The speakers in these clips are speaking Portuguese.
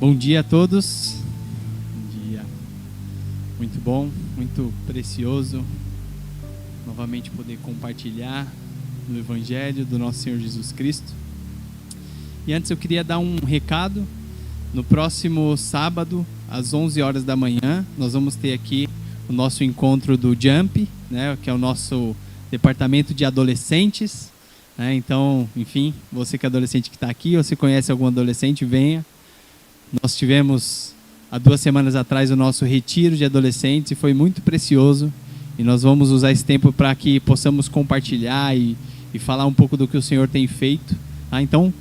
Bom dia a todos. Bom dia. Muito bom, muito precioso novamente poder compartilhar no Evangelho do nosso Senhor Jesus Cristo. E antes eu queria dar um recado. No próximo sábado, às 11 horas da manhã, nós vamos ter aqui o nosso encontro do Jump, né, que é o nosso departamento de adolescentes. Então, enfim, você que é adolescente que está aqui, ou se conhece algum adolescente, venha. Nós tivemos, há 2 semanas atrás, o nosso retiro de adolescentes e foi muito precioso. E nós vamos usar esse tempo para que possamos compartilhar e falar um pouco do que o Senhor tem feito. Então,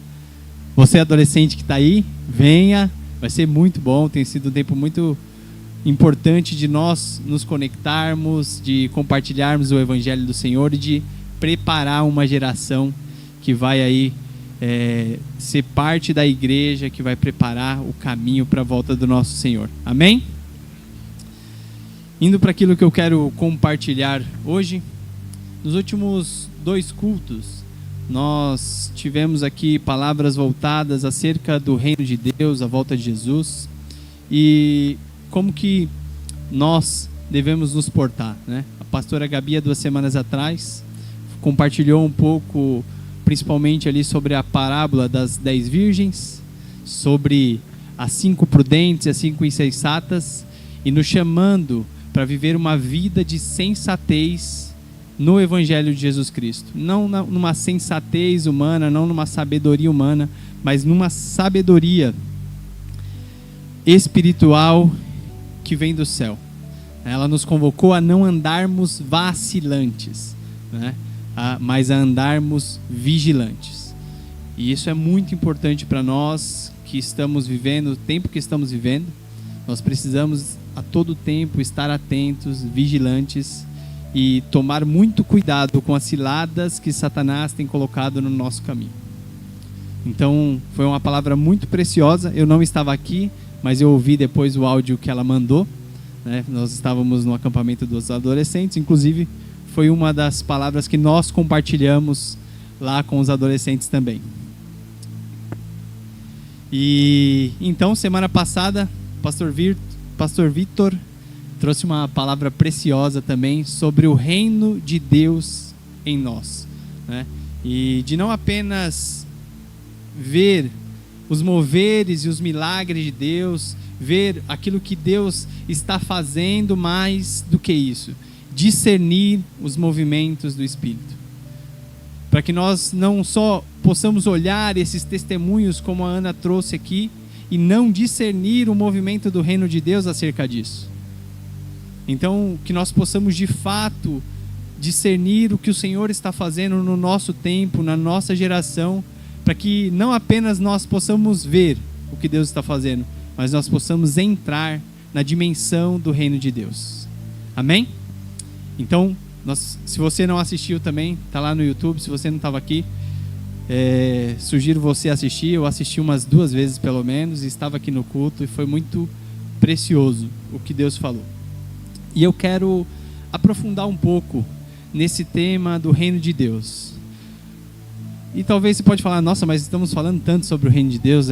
você adolescente que está aí, venha, vai ser muito bom. Tem sido um tempo muito importante de nós nos conectarmos, de compartilharmos o Evangelho do Senhor e de preparar uma geração que vai aí ser parte da igreja, que vai preparar o caminho para a volta do nosso Senhor. Amém? Indo para aquilo que eu quero compartilhar hoje, nos últimos 2 cultos, nós tivemos aqui palavras voltadas acerca do reino de Deus, a volta de Jesus, e como que nós devemos nos portar, né? A pastora Gabi, há 2 semanas atrás, compartilhou um pouco, principalmente ali sobre a parábola das 10 virgens, sobre as 5 prudentes e as 5 insensatas, e nos chamando para viver uma vida de sensatez no Evangelho de Jesus Cristo. Não numa sensatez humana, não numa sabedoria humana, mas numa sabedoria espiritual que vem do céu. Ela nos convocou a não andarmos vacilantes, né? Mas a andarmos vigilantes. E isso é muito importante para nós que estamos vivendo, o tempo que estamos vivendo. Nós precisamos a todo tempo estar atentos, vigilantes e tomar muito cuidado com as ciladas que Satanás tem colocado no nosso caminho. Então, foi uma palavra muito preciosa. Eu não estava aqui, mas eu ouvi depois o áudio que ela mandou, né? Nós estávamos no acampamento dos adolescentes, inclusive foi uma das palavras que nós compartilhamos lá com os adolescentes também. E então, semana passada, Pastor Vitor trouxe uma palavra preciosa também sobre o reino de Deus em nós, né? E de não apenas ver os moveres e os milagres de Deus, ver aquilo que Deus está fazendo, mais do que isso, discernir os movimentos do Espírito, para que nós não só possamos olhar esses testemunhos como a Ana trouxe aqui e não discernir o movimento do reino de Deus acerca disso. Então, que nós possamos de fato discernir o que o Senhor está fazendo no nosso tempo, na nossa geração, para que não apenas nós possamos ver o que Deus está fazendo, mas nós possamos entrar na dimensão do reino de Deus. Amém? Então, se você não assistiu também, está lá no YouTube. Se você não estava aqui, sugiro você assistir. Eu assisti umas 2 vezes pelo menos, e estava aqui no culto, e foi muito precioso o que Deus falou. E eu quero aprofundar um pouco nesse tema do reino de Deus. E talvez você pode falar, nossa, mas estamos falando tanto sobre o reino de Deus.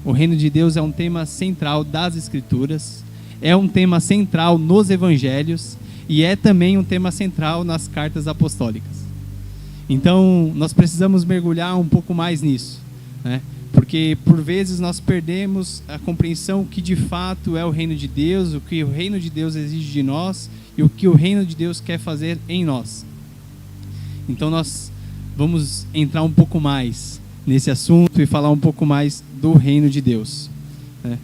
O reino de Deus é um tema central das Escrituras, é um tema central nos Evangelhos, e é também um tema central nas cartas apostólicas. Então, nós precisamos mergulhar um pouco mais nisso, né? Porque, por vezes, nós perdemos a compreensão que, de fato, é o reino de Deus, o que o reino de Deus exige de nós e o que o reino de Deus quer fazer em nós. Então, nós vamos entrar um pouco mais nesse assunto e falar um pouco mais do reino de Deus, né?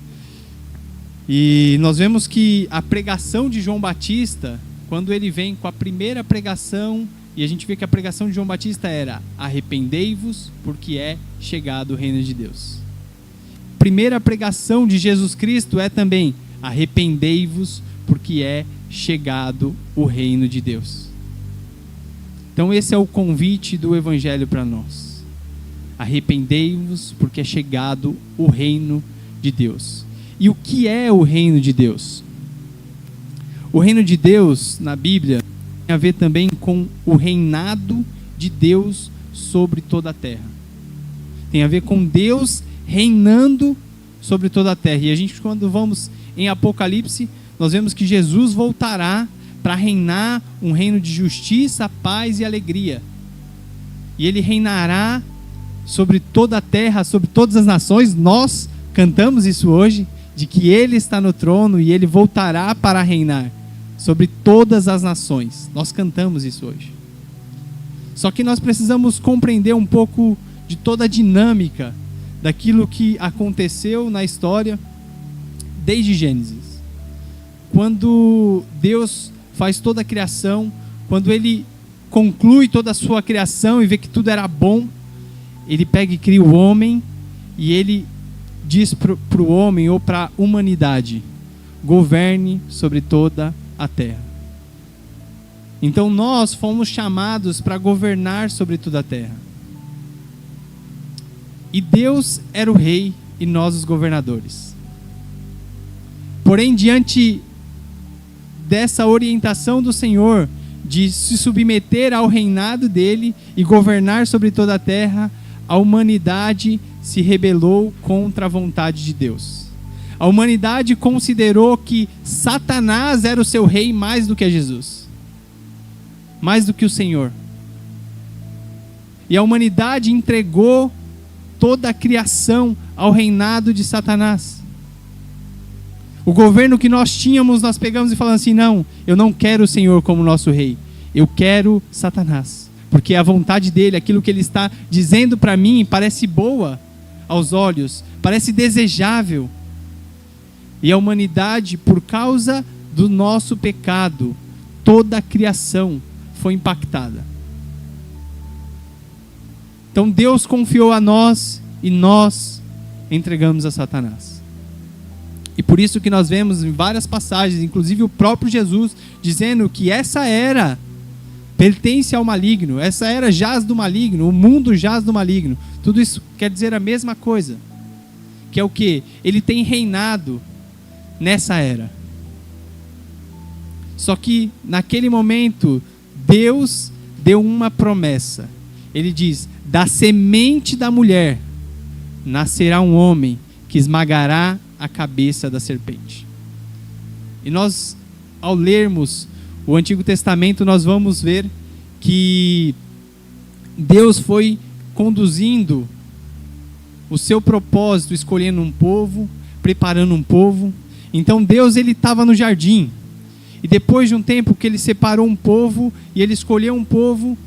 E nós vemos que a pregação de João Batista, quando ele vem com a primeira pregação, e a gente vê que a pregação de João Batista era: arrependei-vos, porque é chegado o reino de Deus. Primeira pregação de Jesus Cristo é também: arrependei-vos, porque é chegado o reino de Deus. Então esse é o convite do Evangelho para nós. Arrependei-vos, porque é chegado o reino de Deus. E o que é o reino de Deus? O reino de Deus, na Bíblia, tem a ver também com o reinado de Deus sobre toda a terra. Tem a ver com Deus reinando sobre toda a terra. E a gente, quando vamos em Apocalipse, nós vemos que Jesus voltará para reinar um reino de justiça, paz e alegria. E ele reinará sobre toda a terra, sobre todas as nações. Nós cantamos isso hoje, de que ele está no trono e ele voltará para reinar sobre todas as nações. Nós cantamos isso hoje. Só que nós precisamos compreender um pouco de toda a dinâmica daquilo que aconteceu na história desde Gênesis. Quando Deus faz toda a criação, quando ele conclui toda a sua criação e vê que tudo era bom, ele pega e cria o homem e ele diz para o homem ou para a humanidade: governe sobre toda a terra. Então nós fomos chamados para governar sobre toda a terra. E Deus era o rei e nós os governadores. Porém, diante dessa orientação do Senhor de se submeter ao reinado dele e governar sobre toda a terra, a humanidade se rebelou contra a vontade de Deus. A humanidade considerou que Satanás era o seu rei mais do que Jesus, mais do que o Senhor. E a humanidade entregou toda a criação ao reinado de Satanás. O governo que nós tínhamos, nós pegamos e falamos assim: não, eu não quero o Senhor como nosso rei, eu quero Satanás, porque a vontade dele, aquilo que ele está dizendo para mim, parece boa aos olhos, parece desejável. E a humanidade, por causa do nosso pecado, toda a criação foi impactada. Então Deus confiou a nós e nós entregamos a Satanás. E por isso que nós vemos em várias passagens, inclusive o próprio Jesus, dizendo que essa era pertence ao maligno, essa era jaz do maligno, o mundo jaz do maligno. Tudo isso quer dizer a mesma coisa, que é o quê? Ele tem reinado nessa era. Só que naquele momento Deus deu uma promessa. Ele diz: da semente da mulher nascerá um homem que esmagará a cabeça da serpente. E nós, ao lermos o Antigo Testamento, nós vamos ver que Deus foi conduzindo o seu propósito, escolhendo um povo, preparando um povo. Então Deus, ele estava no jardim, e depois de um tempo que ele separou um povo e ele escolheu um povo,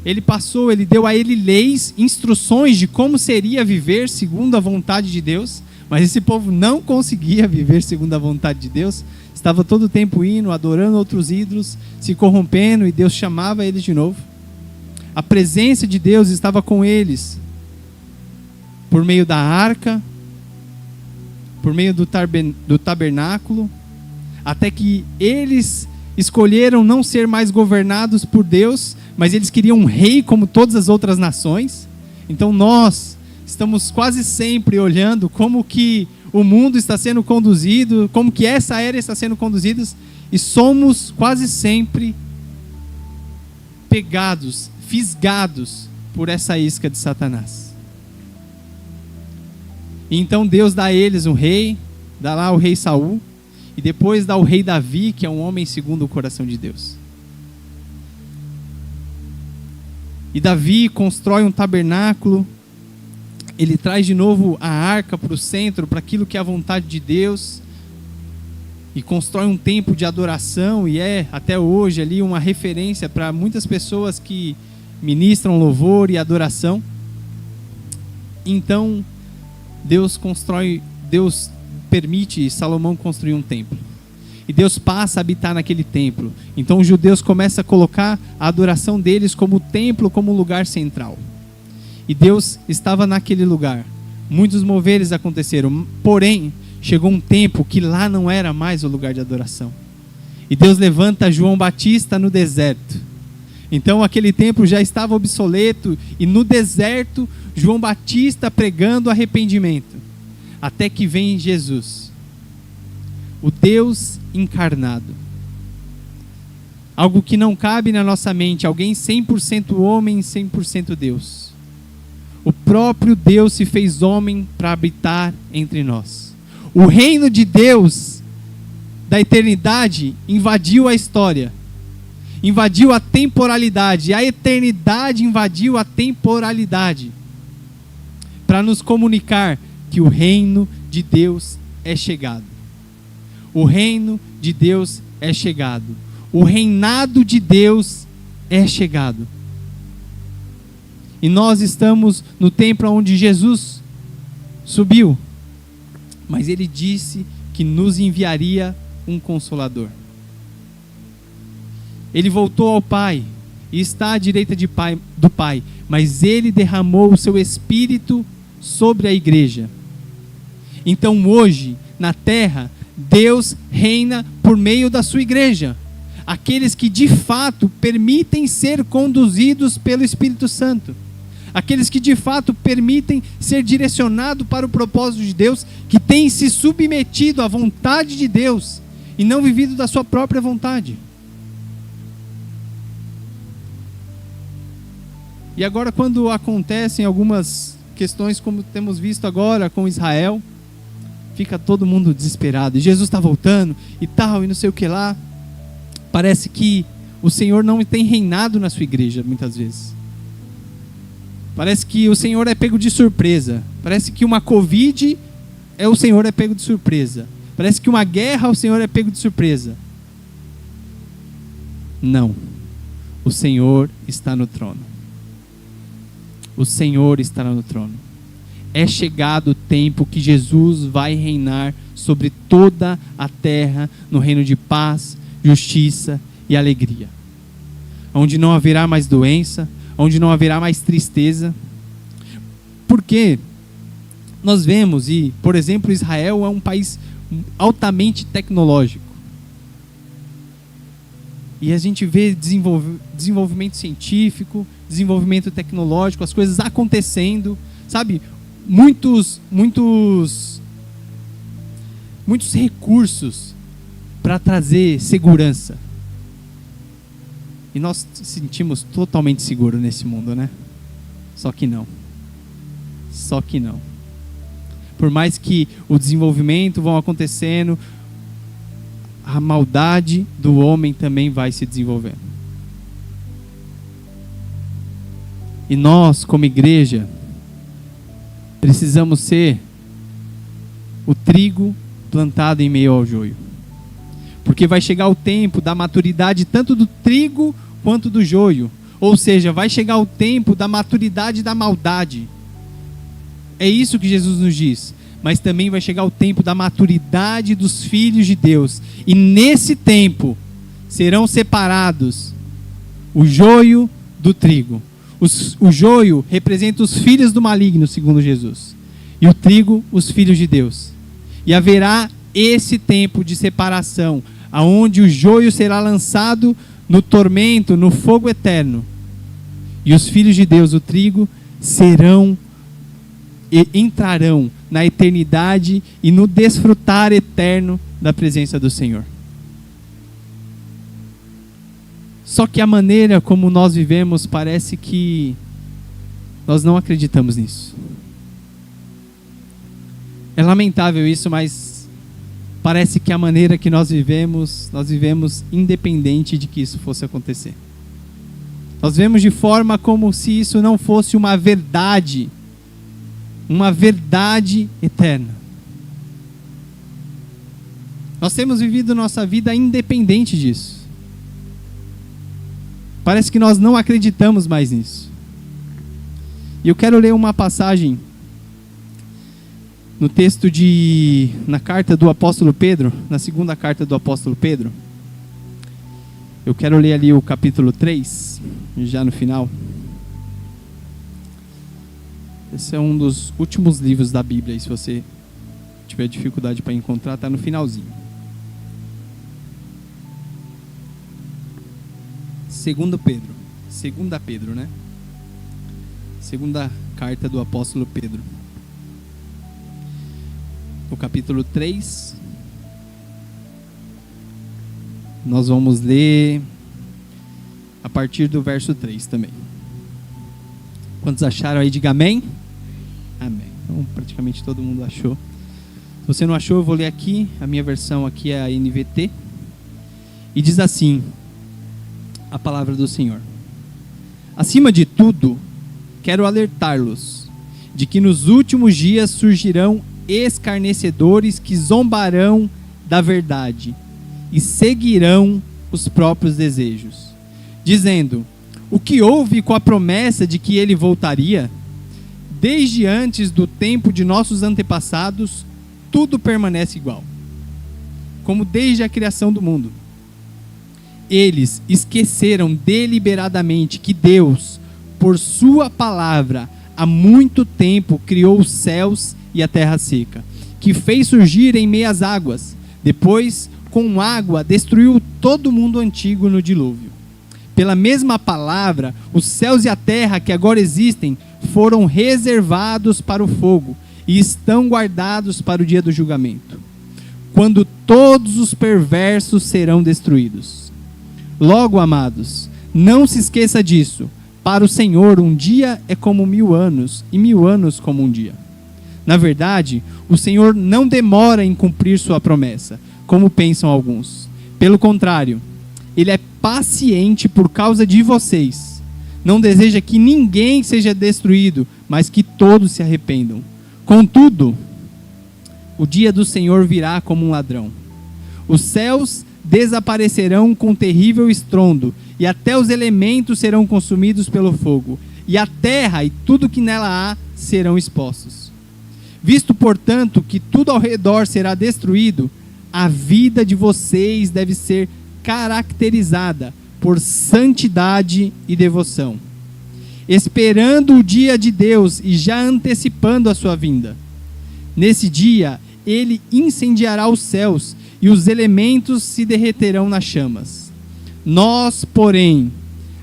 ele deu a ele leis, instruções de como seria viver segundo a vontade de Deus. Mas esse povo não conseguia viver segundo a vontade de Deus, estava todo o tempo indo, adorando outros ídolos, se corrompendo, e Deus chamava eles de novo. A presença de Deus estava com eles por meio da arca, por meio do tabernáculo, até que eles escolheram não ser mais governados por Deus, mas eles queriam um rei como todas as outras nações. Então nós estamos quase sempre olhando como que o mundo está sendo conduzido, como que essa era está sendo conduzida, e somos quase sempre pegados, fisgados por essa isca de Satanás. E então Deus dá a eles um rei, dá lá o rei Saul, e depois dá o rei Davi, que é um homem segundo o coração de Deus. E Davi constrói um tabernáculo, ele traz de novo a arca para o centro, para aquilo que é a vontade de Deus, e constrói um templo de adoração, e é até hoje ali uma referência para muitas pessoas que ministram louvor e adoração. Então Deus permite Salomão construir um templo, e Deus passa a habitar naquele templo. Então os judeus começam a colocar a adoração deles como templo, como lugar central. E Deus estava naquele lugar. Muitos moveres aconteceram, porém chegou um tempo que lá não era mais o lugar de adoração. E Deus levanta João Batista no deserto. Então aquele templo já estava obsoleto, e no deserto João Batista pregando arrependimento. Até que vem Jesus, o Deus encarnado. Algo que não cabe na nossa mente, alguém 100% homem, 100% Deus. próprio Deus se fez homem para habitar entre nós. O reino de Deus da eternidade invadiu a história, invadiu a temporalidade, a eternidade invadiu a temporalidade, para nos comunicar que o reino de Deus é chegado. O reino de Deus é chegado. O reinado de Deus é chegado. E nós estamos no templo onde Jesus subiu, mas ele disse que nos enviaria um Consolador. Ele voltou ao Pai e está à direita do Pai, mas ele derramou o seu Espírito sobre a igreja. Então hoje, na terra, Deus reina por meio da sua igreja. Aqueles que de fato permitem ser conduzidos pelo Espírito Santo. Aqueles que de fato permitem ser direcionados para o propósito de Deus, que têm se submetido à vontade de Deus e não vivido da sua própria vontade. E agora, quando acontecem algumas questões, como temos visto agora com Israel, fica todo mundo desesperado. E Jesus está voltando e tal, e não sei o que lá. Parece que o Senhor não tem reinado na sua igreja, muitas vezes. Parece que o Senhor é pego de surpresa. Parece que uma Covid, o Senhor é pego de surpresa. Parece que uma guerra, o Senhor é pego de surpresa. Não. O Senhor está no trono. O Senhor estará no trono. É chegado o tempo que Jesus vai reinar sobre toda a terra, no reino de paz, justiça e alegria. Onde não haverá mais doença, onde não haverá mais tristeza. Porque nós vemos, e por exemplo, Israel é um país altamente tecnológico. E a gente vê desenvolvimento científico, desenvolvimento tecnológico, as coisas acontecendo, sabe? Muitos recursos para trazer segurança. E nós nos sentimos totalmente seguros nesse mundo, né? Só que não. Só que não. Por mais que o desenvolvimento vá acontecendo, a maldade do homem também vai se desenvolvendo. E nós, como igreja, precisamos ser o trigo plantado em meio ao joio. Porque vai chegar o tempo da maturidade tanto do trigo quanto do joio. Ou seja, vai chegar o tempo da maturidade da maldade. É isso que Jesus nos diz. Mas também vai chegar o tempo da maturidade dos filhos de Deus. E nesse tempo serão separados o joio do trigo. O joio representa os filhos do maligno, segundo Jesus. E o trigo, os filhos de Deus. E haverá esse tempo de separação, aonde o joio será lançado no tormento, no fogo eterno. E os filhos de Deus, o trigo, entrarão na eternidade e no desfrutar eterno da presença do Senhor. Só que a maneira como nós vivemos parece que nós não acreditamos nisso. É lamentável isso, mas parece que a maneira que nós vivemos independente de que isso fosse acontecer. Nós vivemos de forma como se isso não fosse uma verdade eterna. Nós temos vivido nossa vida independente disso. Parece que nós não acreditamos mais nisso. E eu quero ler uma passagem no texto na carta do apóstolo Pedro, na segunda carta do apóstolo Pedro. Eu quero ler ali o capítulo 3, já no final. Esse é um dos últimos livros da Bíblia, e se você tiver dificuldade para encontrar, está no finalzinho. Segunda Pedro, né? Segunda carta do apóstolo Pedro. O capítulo 3. Nós vamos ler a partir do verso 3 também. Quantos acharam aí, diga amém. Amém. Então, praticamente todo mundo achou. Se você não achou, eu vou ler aqui. A minha versão aqui é a NVT. E diz assim a palavra do Senhor: acima de tudo, quero alertá-los de que nos últimos dias surgirão escarnecedores que zombarão da verdade e seguirão os próprios desejos, dizendo: o que houve com a promessa de que ele voltaria? Desde antes do tempo de nossos antepassados, tudo permanece igual, como desde a criação do mundo. Eles esqueceram deliberadamente que Deus, por sua palavra, há muito tempo criou os céus e a terra seca, que fez surgir em meio às águas. Depois, com água, destruiu todo o mundo antigo no dilúvio. Pela mesma palavra, os céus e a terra que agora existem foram reservados para o fogo e estão guardados para o dia do julgamento, quando todos os perversos serão destruídos. Logo, amados, não se esqueça disso. Para o Senhor, um dia é como 1000 anos, e 1000 anos como um dia. Na verdade, o Senhor não demora em cumprir sua promessa, como pensam alguns. Pelo contrário, Ele é paciente por causa de vocês. Não deseja que ninguém seja destruído, mas que todos se arrependam. Contudo, o dia do Senhor virá como um ladrão. Os céus desaparecerão com terrível estrondo, e até os elementos serão consumidos pelo fogo, e a terra e tudo que nela há serão expostos. Visto, portanto, que tudo ao redor será destruído, a vida de vocês deve ser caracterizada por santidade e devoção, esperando o dia de Deus e já antecipando a sua vinda. Nesse dia, Ele incendiará os céus e os elementos se derreterão nas chamas. Nós, porém,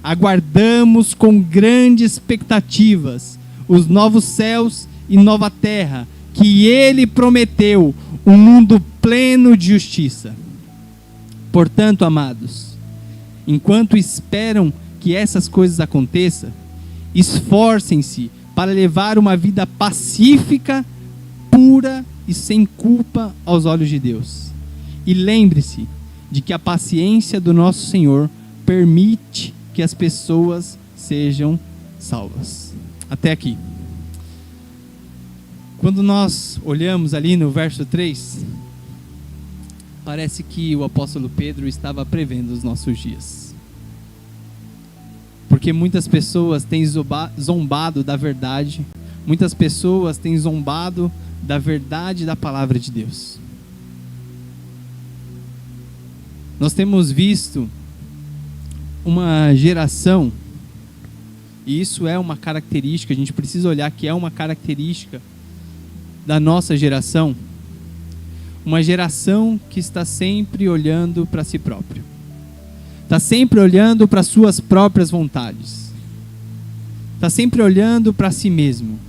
aguardamos com grandes expectativas os novos céus e nova terra que Ele prometeu, um mundo pleno de justiça. Portanto, amados, enquanto esperam que essas coisas aconteçam, esforcem-se para levar uma vida pacífica, pura e sem culpa aos olhos de Deus. E lembre-se de que a paciência do nosso Senhor permite que as pessoas sejam salvas. Até aqui. Quando nós olhamos ali no verso 3, parece que o apóstolo Pedro estava prevendo os nossos dias. Porque muitas pessoas têm zombado da verdade, muitas pessoas têm zombado da verdade da palavra de Deus. Nós temos visto uma geração, e isso é uma característica, a gente precisa olhar que é uma característica da nossa geração, uma geração que está sempre olhando para si próprio, está sempre olhando para suas próprias vontades, está sempre olhando para si mesmo.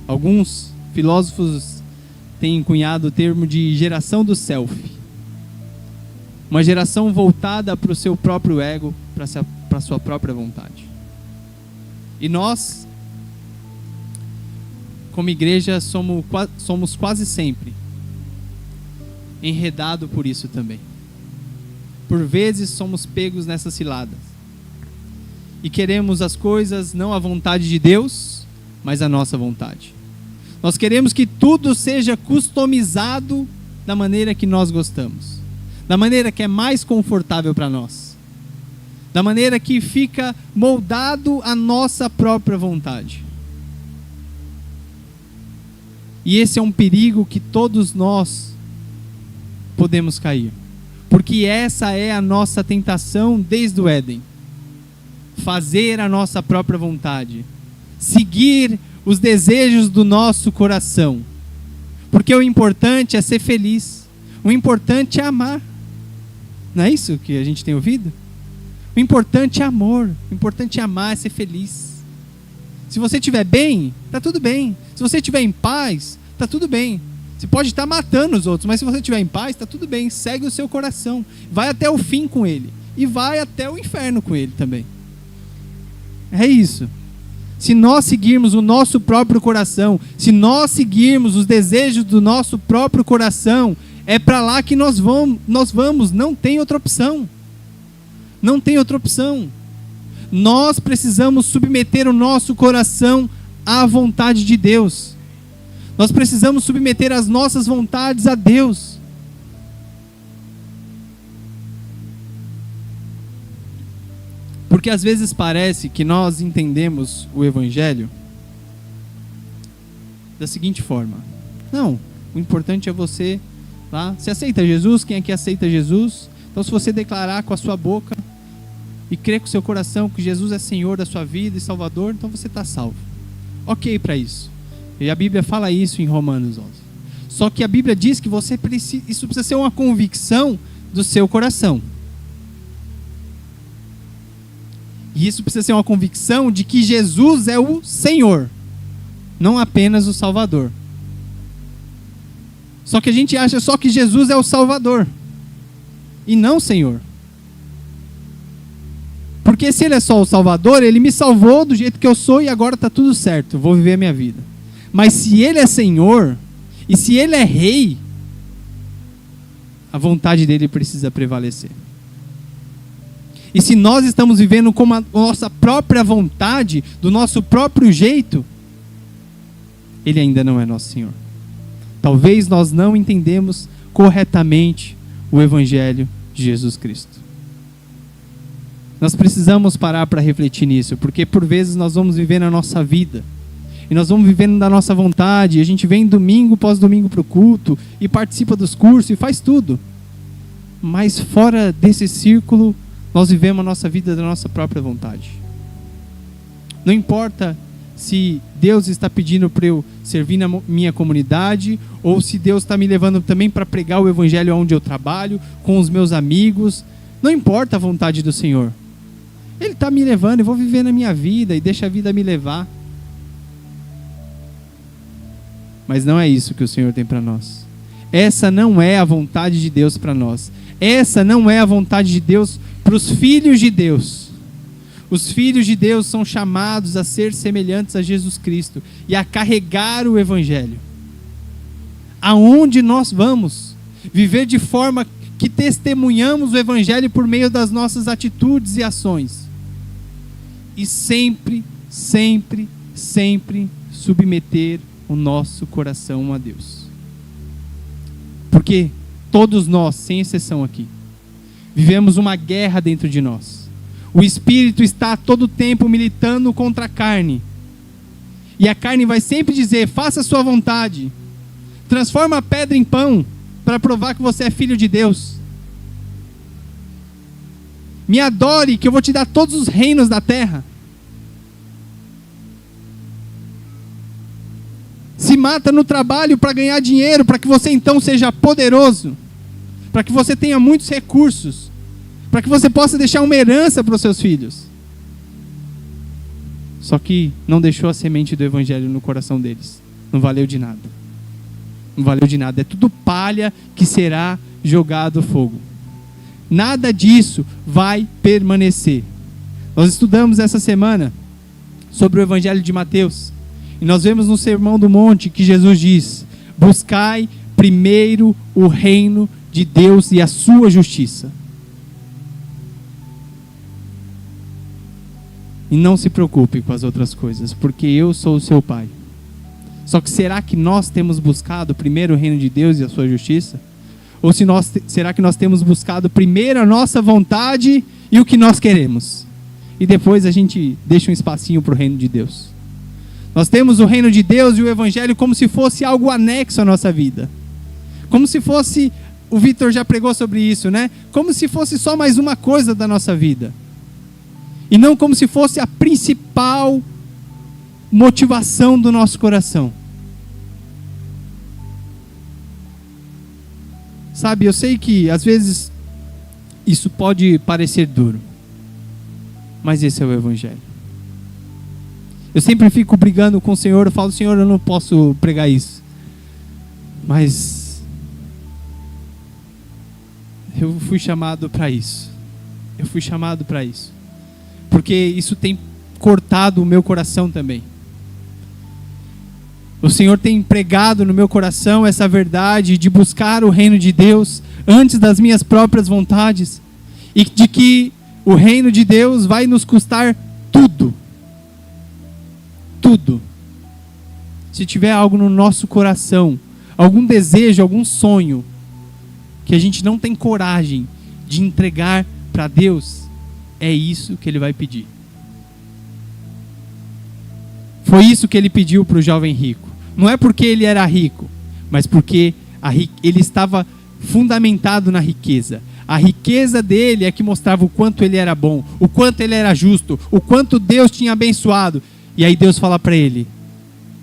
Alguns filósofos têm cunhado o termo de geração do selfie, uma geração voltada para o seu próprio ego, para a sua própria vontade. E nós, como igreja, somos quase sempre enredados por isso também. Por vezes somos pegos nessas ciladas e queremos as coisas não à vontade de Deus, mas à nossa vontade. Nós queremos que tudo seja customizado da maneira que nós gostamos, da maneira que é mais confortável para nós, da maneira que fica moldado à nossa própria vontade. E esse é um perigo que todos nós podemos cair, porque essa é a nossa tentação desde o Éden: fazer a nossa própria vontade, seguir os desejos do nosso coração, porque o importante é ser feliz, o importante é amar. Não é isso que a gente tem ouvido? O importante é amor, o importante é amar, é ser feliz. Se você estiver bem, está tudo bem. Se você estiver em paz, está tudo bem. Você pode estar matando os outros, mas se você estiver em paz, está tudo bem. Segue o seu coração, vai até o fim com ele, e vai até o inferno com ele também. É isso. se nós seguirmos o nosso próprio coração, se nós seguirmos os desejos do nosso próprio coração, é para lá que nós vamos, não tem outra opção. Não tem outra opção. Nós precisamos submeter o nosso coração à vontade de Deus. Nós precisamos submeter as nossas vontades a Deus. Porque às vezes parece que nós entendemos o Evangelho da seguinte forma: não, o importante é você lá. Você aceita Jesus? Quem aqui aceita Jesus? Então, se você declarar com a sua boca e crer com o seu coração que Jesus é Senhor da sua vida e Salvador, então você está salvo. Ok para isso. E a Bíblia fala isso em Romanos 11. Só que a Bíblia diz que isso precisa ser uma convicção do seu coração. E isso precisa ser uma convicção de que Jesus é o Senhor, não apenas o Salvador. Só que a gente acha só que Jesus é o Salvador e não o Senhor. Porque se Ele é só o Salvador, Ele me salvou do jeito que eu sou e agora está tudo certo, vou viver a minha vida. Mas se Ele é Senhor e se Ele é Rei, a vontade dEle precisa prevalecer. E se nós estamos vivendo com a nossa própria vontade, do nosso próprio jeito, Ele ainda não é nosso Senhor. Talvez nós não entendemos corretamente o Evangelho de Jesus Cristo. Nós precisamos parar para refletir nisso, porque por vezes nós vamos viver a nossa vida, e nós vamos vivendo da nossa vontade, e a gente vem domingo após domingo para o culto, e participa dos cursos, e faz tudo. Mas fora desse círculo, nós vivemos a nossa vida da nossa própria vontade. Não importa se Deus está pedindo para eu servir na minha comunidade, ou se Deus está me levando também para pregar o Evangelho onde eu trabalho, com os meus amigos. Não importa a vontade do Senhor. Ele está me levando, eu vou viver na minha vida e deixa a vida me levar. Mas não é isso que o Senhor tem para nós. Essa não é a vontade de Deus para nós. Essa não é a vontade de Deus para os filhos de Deus. Os filhos de Deus são chamados a ser semelhantes a Jesus Cristo e a carregar o Evangelho. Aonde nós vamos viver de forma que testemunhamos o Evangelho por meio das nossas atitudes e ações. E sempre, sempre, sempre submeter o nosso coração a Deus. Porque todos nós, sem exceção aqui, vivemos uma guerra dentro de nós. O Espírito está a todo tempo militando contra a carne. E a carne vai sempre dizer: faça a sua vontade. Transforma a pedra em pão para provar que você é filho de Deus. Me adore, que eu vou te dar todos os reinos da terra. Se mata no trabalho para ganhar dinheiro, para que você então seja poderoso, para que você tenha muitos recursos, para que você possa deixar uma herança para os seus filhos. Só que não deixou a semente do Evangelho no coração deles. Não valeu de nada. Não valeu de nada. É tudo palha que será jogado ao fogo. Nada disso vai permanecer. Nós estudamos essa semana sobre o Evangelho de Mateus. E nós vemos no Sermão do Monte que Jesus diz: buscai primeiro o reino de Deus e a sua justiça. E não se preocupe com as outras coisas, porque eu sou o seu Pai. Só que será que nós temos buscado primeiro o reino de Deus e a sua justiça? Ou será que nós temos buscado primeiro a nossa vontade e o que nós queremos? E depois a gente deixa um espacinho para o reino de Deus. Nós temos o reino de Deus e o Evangelho como se fosse algo anexo à nossa vida. Como se fosse, o Vitor já pregou sobre isso, né? Como se fosse só mais uma coisa da nossa vida. E não como se fosse a principal motivação do nosso coração. Sabe, eu sei que às vezes isso pode parecer duro. Mas esse é o Evangelho. Eu sempre fico brigando com o Senhor, eu falo: Senhor, eu não posso pregar isso. Mas eu fui chamado para isso. Eu fui chamado para isso. Porque isso tem cortado o meu coração também. O Senhor tem empregado no meu coração essa verdade de buscar o reino de Deus antes das minhas próprias vontades, e de que o reino de Deus vai nos custar tudo. Tudo. Se tiver algo no nosso coração, algum desejo, algum sonho, que a gente não tem coragem de entregar para Deus, é isso que Ele vai pedir. Foi isso que Ele pediu para o jovem rico. Não é porque ele era rico, mas porque ele estava fundamentado na riqueza. A riqueza dele é que mostrava o quanto ele era bom, o quanto ele era justo, o quanto Deus tinha abençoado. E aí Deus fala para ele: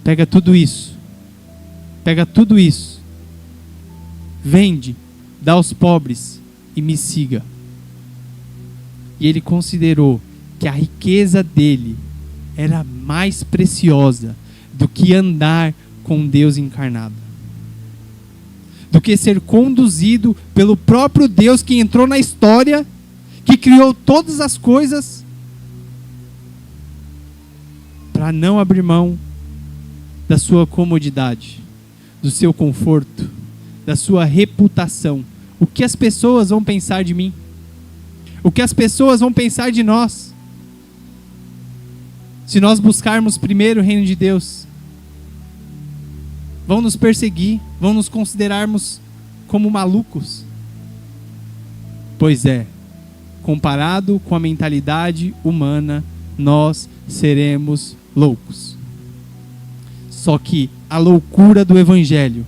pega tudo isso, vende, dá aos pobres e me siga. E ele considerou que a riqueza dele era mais preciosa do que andar com Deus encarnado, do que ser conduzido pelo próprio Deus que entrou na história, que criou todas as coisas, para não abrir mão da sua comodidade, do seu conforto, da sua reputação. O que as pessoas vão pensar de mim? O que as pessoas vão pensar de nós? Se nós buscarmos primeiro o reino de Deus, vão nos perseguir, vão nos considerarmos como malucos. Pois é, comparado com a mentalidade humana, nós seremos loucos. Só que a loucura do Evangelho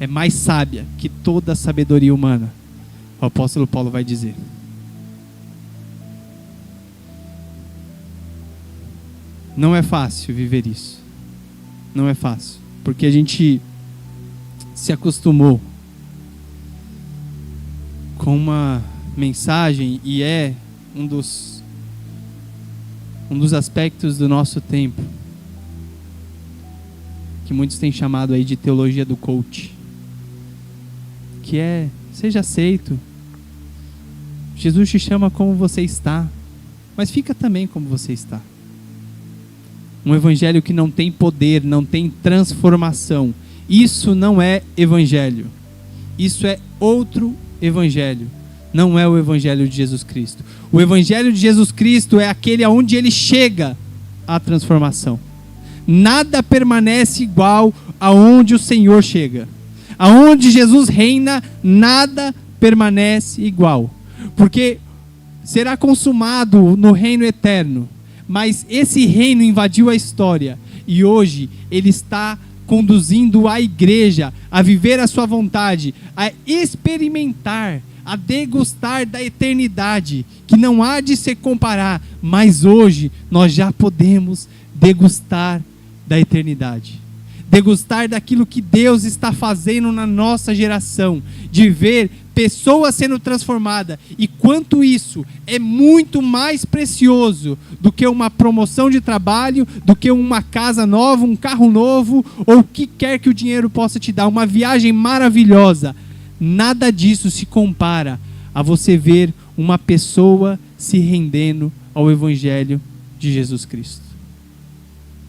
é mais sábia que toda a sabedoria humana. O apóstolo Paulo vai dizer. Não é fácil viver isso. Não é fácil. Porque a gente se acostumou com uma mensagem, e é um dos aspectos do nosso tempo, que muitos têm chamado aí de teologia do coach, que é: seja aceito, Jesus te chama como você está, mas fica também como você está. Um evangelho que não tem poder, não tem transformação, isso não é evangelho. Isso é outro evangelho. Não é o evangelho de Jesus Cristo. O evangelho de Jesus Cristo é aquele aonde ele chega à transformação. Nada permanece igual aonde o Senhor chega. Aonde Jesus reina, nada permanece igual. Porque será consumado no reino eterno. Mas esse reino invadiu a história. E hoje ele está conduzindo a igreja a viver a sua vontade, a experimentar, a degustar da eternidade, que não há de se comparar, mas hoje nós já podemos degustar da eternidade, degustar daquilo que Deus está fazendo na nossa geração, de ver pessoas sendo transformadas. E quanto isso é muito mais precioso do que uma promoção de trabalho, do que uma casa nova, um carro novo, ou o que quer que o dinheiro possa te dar, uma viagem maravilhosa. Nada disso se compara a você ver uma pessoa se rendendo ao Evangelho de Jesus Cristo.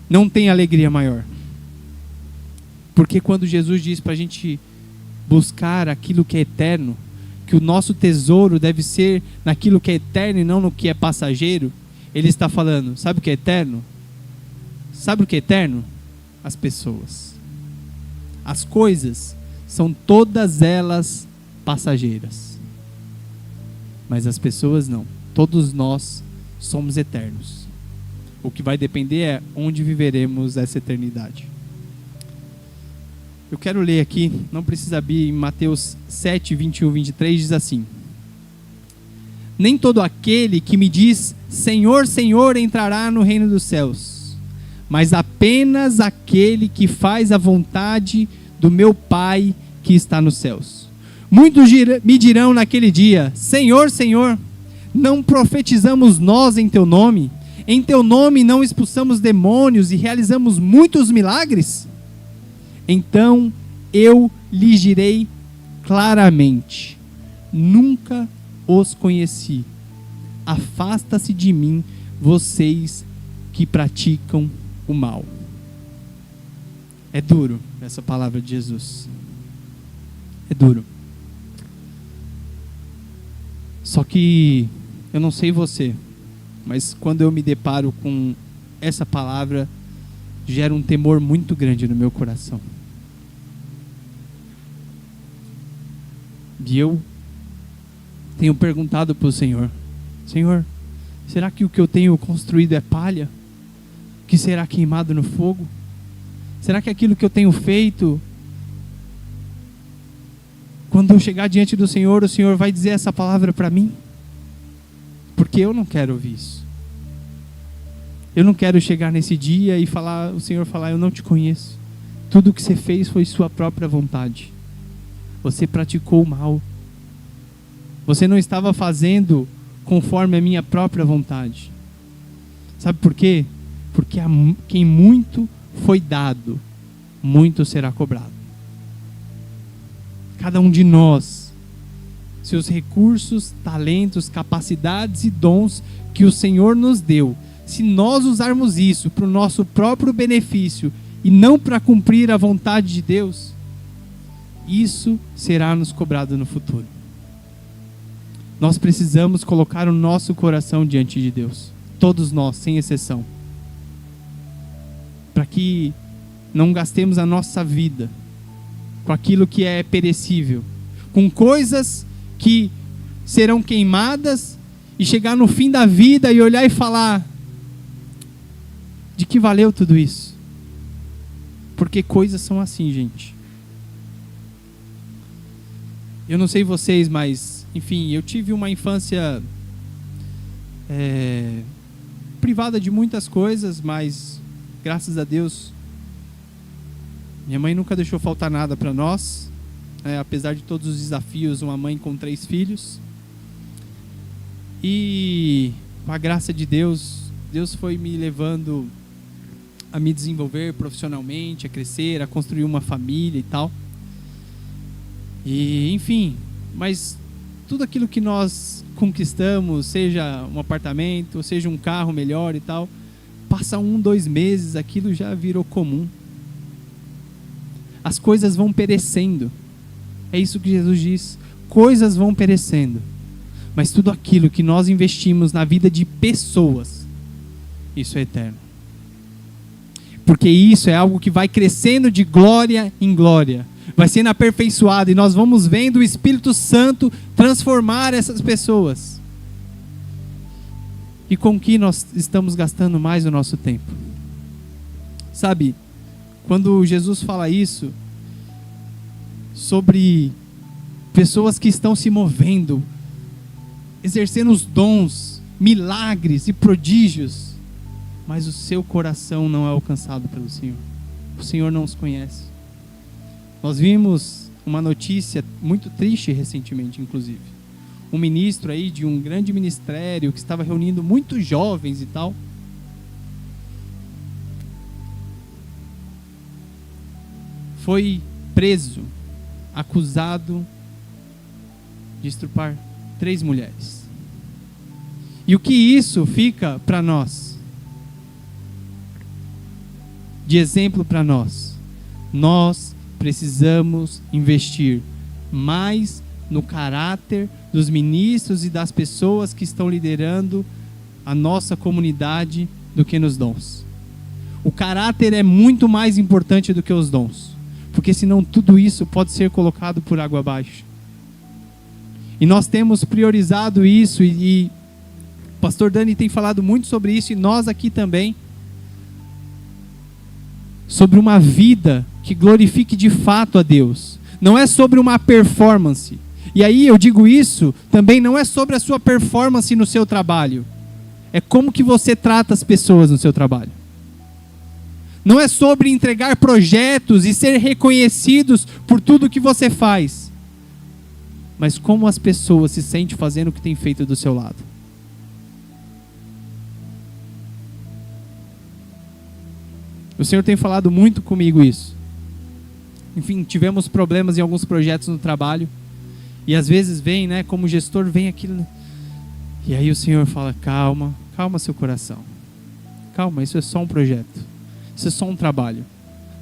Não tem alegria maior. Porque quando Jesus diz para a gente buscar aquilo que é eterno, que o nosso tesouro deve ser naquilo que é eterno e não no que é passageiro, ele está falando: sabe o que é eterno? Sabe o que é eterno? As pessoas. As coisas são todas elas passageiras, mas as pessoas não. Todos nós somos eternos. O que vai depender é onde viveremos essa eternidade. Eu quero ler aqui, não precisa abrir, em Mateus 7, 21, 23, diz assim: nem todo aquele que me diz Senhor, Senhor entrará no reino dos céus, mas apenas aquele que faz a vontade do meu Pai que está nos céus. Muitos me dirão naquele dia: Senhor, Senhor, não profetizamos nós em teu nome? Em teu nome não expulsamos demônios e realizamos muitos milagres? Então eu lhes direi claramente: nunca os conheci. Afasta-se de mim, vocês que que praticam o mal. É duro essa palavra de Jesus. É duro. Só que eu não sei você, mas quando eu me deparo com essa palavra, gera um temor muito grande no meu coração. E eu tenho perguntado para o Senhor: Senhor, será que o que eu tenho construído é palha, que será queimado no fogo? Será que aquilo que eu tenho feito, quando eu chegar diante do Senhor, o Senhor vai dizer essa palavra para mim? Porque eu não quero ouvir isso. Eu não quero chegar nesse dia e o Senhor falar: eu não te conheço. Tudo o que você fez foi sua própria vontade. Você praticou o mal. Você não estava fazendo conforme a minha própria vontade. Sabe por quê? Porque quem muito foi dado, muito será cobrado. Cada um de nós, seus recursos, talentos, capacidades e dons que o Senhor nos deu, se nós usarmos isso para o nosso próprio benefício e não para cumprir a vontade de Deus, isso será nos cobrado no futuro. Nós precisamos colocar o nosso coração diante de Deus, todos nós, sem exceção, para que não gastemos a nossa vida com aquilo que é perecível, com coisas que serão queimadas, e chegar no fim da vida e olhar e falar: de que valeu tudo isso? Porque coisas são assim, gente. Eu não sei vocês, mas enfim, eu tive uma infância privada de muitas coisas, mas graças a Deus minha mãe nunca deixou faltar nada para nós, apesar de todos os desafios. Uma mãe com 3 filhos, e com a graça de Deus, Deus foi me levando a me desenvolver profissionalmente, a crescer, a construir uma família e tal. E enfim, mas tudo aquilo que nós conquistamos, seja um apartamento, seja um carro melhor e tal, passa 1-2 meses, aquilo já virou comum. As coisas vão perecendo. É isso que Jesus diz. Coisas vão perecendo. Mas tudo aquilo que nós investimos na vida de pessoas, isso é eterno. Porque isso é algo que vai crescendo de glória em glória. Vai sendo aperfeiçoado, e nós vamos vendo o Espírito Santo transformar essas pessoas. E com que nós estamos gastando mais o nosso tempo? Sabe, quando Jesus fala isso sobre pessoas que estão se movendo, exercendo os dons, milagres e prodígios, mas o seu coração não é alcançado pelo Senhor. O Senhor não os conhece. Nós vimos uma notícia muito triste recentemente, inclusive. Um ministro aí de um grande ministério que estava reunindo muitos jovens e tal, foi preso, acusado de estuprar 3 mulheres. E o que isso fica para nós? De exemplo para nós. Nós precisamos investir mais no caráter dos ministros e das pessoas que estão liderando a nossa comunidade do que nos dons. O caráter é muito mais importante do que os dons, porque senão tudo isso pode ser colocado por água abaixo. E nós temos priorizado isso, e o pastor Dani tem falado muito sobre isso, e nós aqui também, sobre uma vida que glorifique de fato a Deus. Não é sobre uma performance. E aí eu digo isso também, não é sobre a sua performance no seu trabalho. É como que você trata as pessoas no seu trabalho. Não é sobre entregar projetos e ser reconhecidos por tudo que você faz, mas como as pessoas se sentem fazendo o que tem feito do seu lado. O Senhor tem falado muito comigo isso. Enfim, tivemos problemas em alguns projetos no trabalho, e às vezes vem, como gestor, vem aquilo, e aí o Senhor fala: calma, calma seu coração. Calma, isso é só um projeto. Isso é só um trabalho.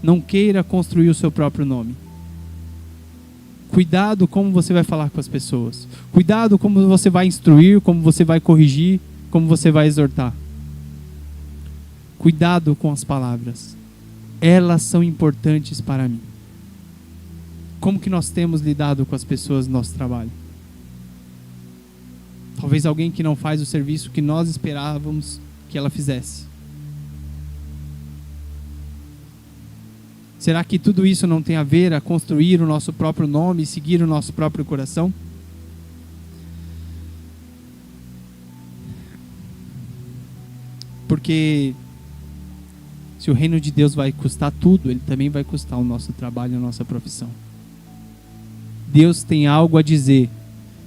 Não queira construir o seu próprio nome. Cuidado como você vai falar com as pessoas. Cuidado como você vai instruir, como você vai corrigir, como você vai exortar. Cuidado com as palavras. Elas são importantes para mim. Como que nós temos lidado com as pessoas no nosso trabalho? Talvez alguém que não faz o serviço que nós esperávamos que ela fizesse. Será que tudo isso não tem a ver a construir o nosso próprio nome e seguir o nosso próprio coração? Porque se o reino de Deus vai custar tudo, ele também vai custar o nosso trabalho e a nossa profissão. Deus tem algo a dizer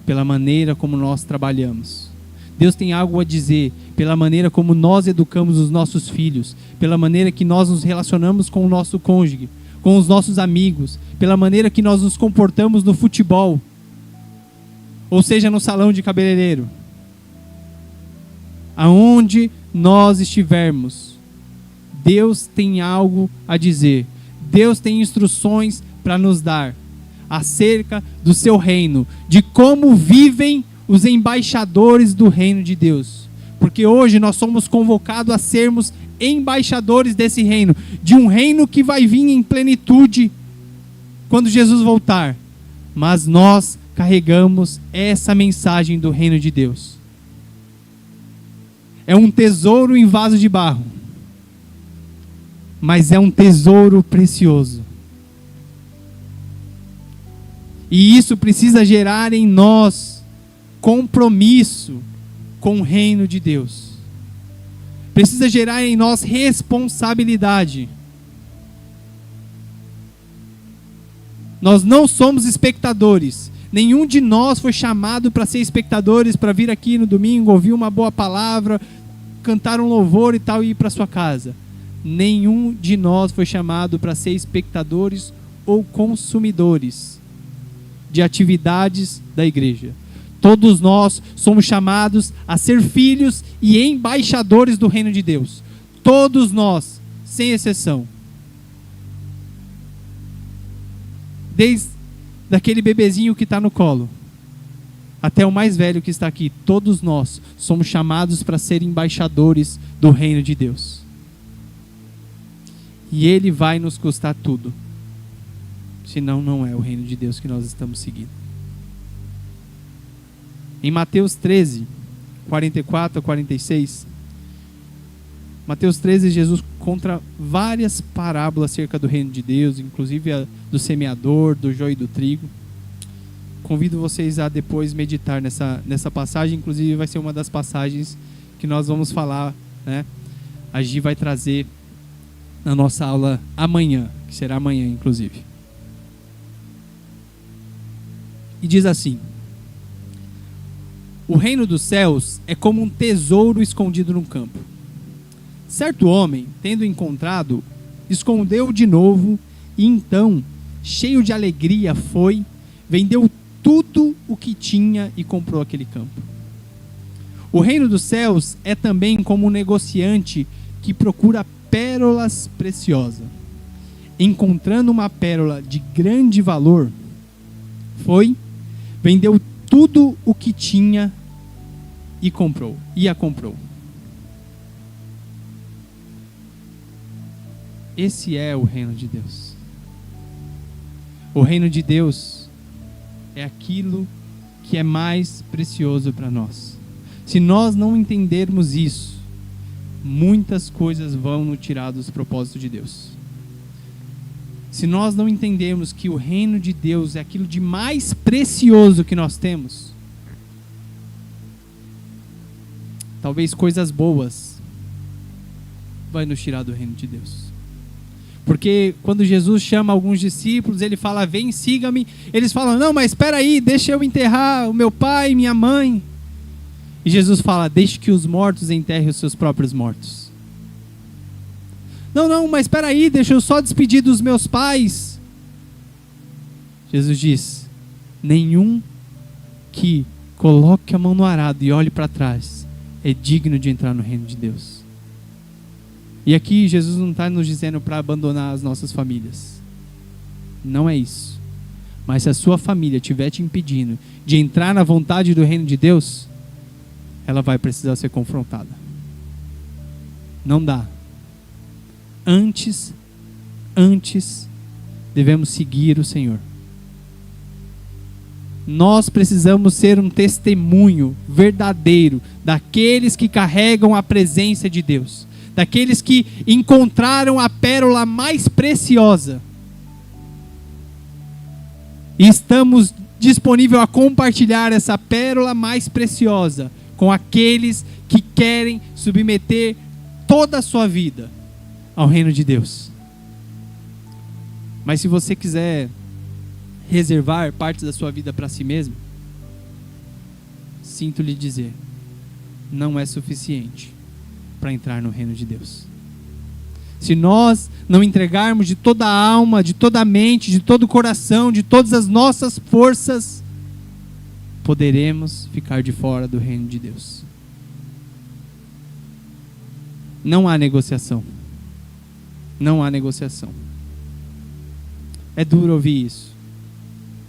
pela maneira como nós trabalhamos. Deus tem algo a dizer pela maneira como nós educamos os nossos filhos, pela maneira que nós nos relacionamos com o nosso cônjuge, com os nossos amigos, pela maneira que nós nos comportamos no futebol, ou seja, no salão de cabeleireiro. Aonde nós estivermos, Deus tem algo a dizer. Deus tem instruções para nos dar acerca do seu reino, de como vivem os embaixadores do reino de Deus. Porque hoje nós somos convocados a sermos embaixadores desse reino, de um reino que vai vir em plenitude quando Jesus voltar. Mas nós carregamos essa mensagem do reino de Deus. É um tesouro em vaso de barro, mas é um tesouro precioso. E isso precisa gerar em nós compromisso com o reino de Deus. Precisa gerar em nós responsabilidade. Nós não somos espectadores. Nenhum de nós foi chamado para ser espectadores, para vir aqui no domingo, ouvir uma boa palavra, cantar um louvor e tal e ir para sua casa. Nenhum de nós foi chamado para ser espectadores ou consumidores de atividades da igreja. Todos nós somos chamados a ser filhos e embaixadores do reino de Deus. Todos nós, sem exceção. Desde daquele bebezinho que está no colo, até o mais velho que está aqui, todos nós somos chamados para ser embaixadores do reino de Deus. E ele vai nos custar tudo. Senão não é o reino de Deus que nós estamos seguindo. Em Mateus 13, 44 a 46, Mateus 13, Jesus conta várias parábolas acerca do reino de Deus, inclusive a do semeador, do joio e do trigo. Convido vocês a depois meditar nessa passagem, inclusive vai ser uma das passagens que nós vamos falar, né? A Gi vai trazer na nossa aula amanhã, que será amanhã inclusive. E diz assim: o reino dos céus é como um tesouro escondido num campo. Certo homem, tendo encontrado, escondeu de novo e então, cheio de alegria, foi, vendeu tudo o que tinha e comprou aquele campo. O reino dos céus é também como um negociante que procura pérolas preciosas. Encontrando uma pérola de grande valor, foi, vendeu tudo o que tinha e a comprou. Esse é o reino de Deus. O reino de Deus é aquilo que é mais precioso para nós. Se nós não entendermos isso, muitas coisas vão nos tirar dos propósitos de Deus. Se nós não entendermos que o reino de Deus é aquilo de mais precioso que nós temos, talvez coisas boas vai nos tirar do reino de Deus. Porque quando Jesus chama alguns discípulos, ele fala: vem, siga-me. Eles falam: não, mas espera aí, deixa eu enterrar o meu pai e minha mãe. E Jesus fala: deixe que os mortos enterrem os seus próprios mortos. Não, mas espera aí, deixa eu só despedir dos meus pais. Jesus diz: nenhum que coloque a mão no arado e olhe para trás é digno de entrar no reino de Deus. E aqui Jesus não está nos dizendo para abandonar as nossas famílias. Não é isso. Mas se a sua família estiver te impedindo de entrar na vontade do reino de Deus, ela vai precisar ser confrontada. Não dá. Antes devemos seguir o Senhor. Nós precisamos ser um testemunho verdadeiro daqueles que carregam a presença de Deus, daqueles que encontraram a pérola mais preciosa. E estamos disponíveis a compartilhar essa pérola mais preciosa com aqueles que querem submeter toda a sua vida ao reino de Deus. Mas se você quiser reservar parte da sua vida para si mesmo, sinto lhe dizer, não é suficiente para entrar no reino de Deus. Se nós não entregarmos de toda a alma, de toda a mente, de todo o coração, de todas as nossas forças, poderemos ficar de fora do reino de Deus. Não há negociação. Não há negociação. É duro ouvir isso.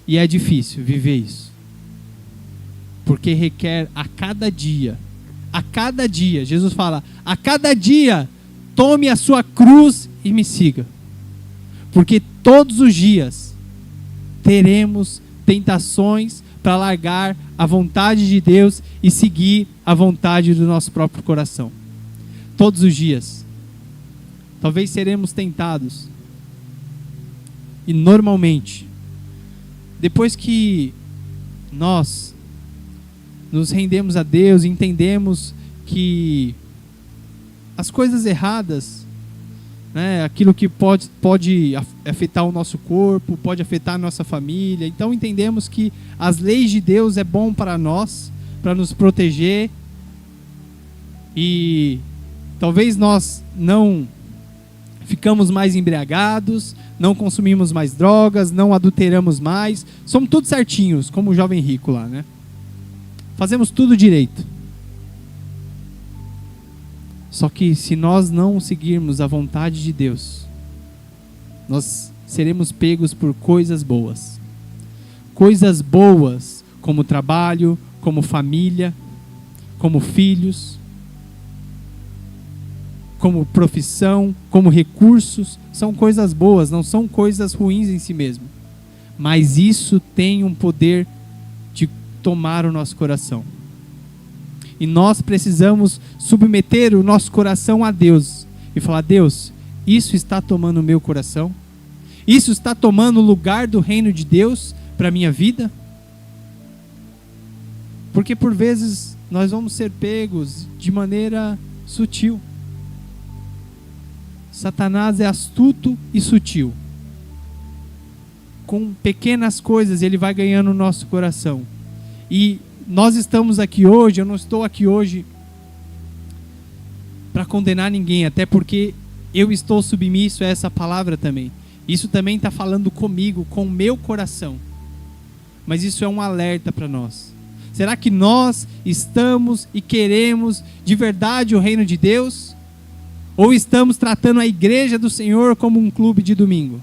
E é difícil viver isso. Porque requer a cada dia, Jesus fala, a cada dia, tome a sua cruz e me siga. Porque todos os dias teremos tentações para largar a vontade de Deus e seguir a vontade do nosso próprio coração. Todos os dias. Talvez seremos tentados. E normalmente, depois que nós nos rendemos a Deus, entendemos que as coisas erradas, né, aquilo que pode afetar o nosso corpo, pode afetar a nossa família, então entendemos que as leis de Deus é bom para nós, para nos proteger, e talvez nós não ficamos mais embriagados, não consumimos mais drogas, não adulteramos mais, somos tudo certinhos, como o jovem rico lá, né? Fazemos tudo direito. Só que se nós não seguirmos a vontade de Deus, nós seremos pegos por coisas boas. Coisas boas como trabalho, como família, como filhos, como profissão, como recursos, são coisas boas, não são coisas ruins em si mesmo. Mas isso tem um poder de tomar o nosso coração. E nós precisamos submeter o nosso coração a Deus e falar, Deus, isso está tomando o meu coração? Isso está tomando o lugar do reino de Deus para a minha vida? Porque por vezes nós vamos ser pegos de maneira sutil. Satanás é astuto e sutil. Com pequenas coisas ele vai ganhando o nosso coração. E nós estamos aqui hoje, eu não estou aqui hoje para condenar ninguém, até porque eu estou submisso a essa palavra também. Isso também está falando comigo, com o meu coração. Mas isso é um alerta para nós. Será que nós estamos e queremos de verdade o reino de Deus? Ou estamos tratando a igreja do Senhor como um clube de domingo?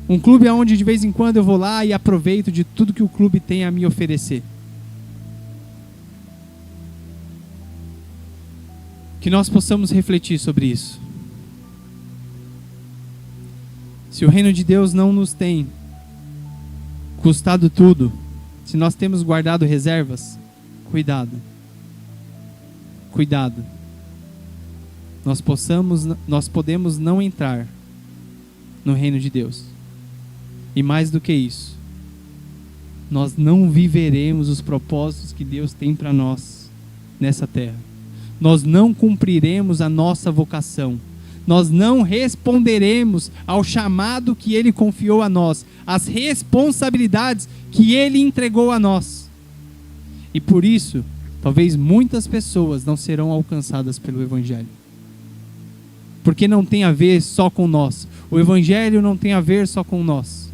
Um clube onde de vez em quando eu vou lá e aproveito de tudo que o clube tem a me oferecer. Que nós possamos refletir sobre isso. Se o reino de Deus não nos tem custado tudo, se nós temos guardado reservas, cuidado. Cuidado. Nós podemos não entrar no reino de Deus. E mais do que isso, nós não viveremos os propósitos que Deus tem para nós nessa terra. Nós não cumpriremos a nossa vocação. Nós não responderemos ao chamado que Ele confiou a nós, às responsabilidades que Ele entregou a nós. E por isso, talvez muitas pessoas não serão alcançadas pelo Evangelho. Porque não tem a ver só com nós. O Evangelho não tem a ver só com nós.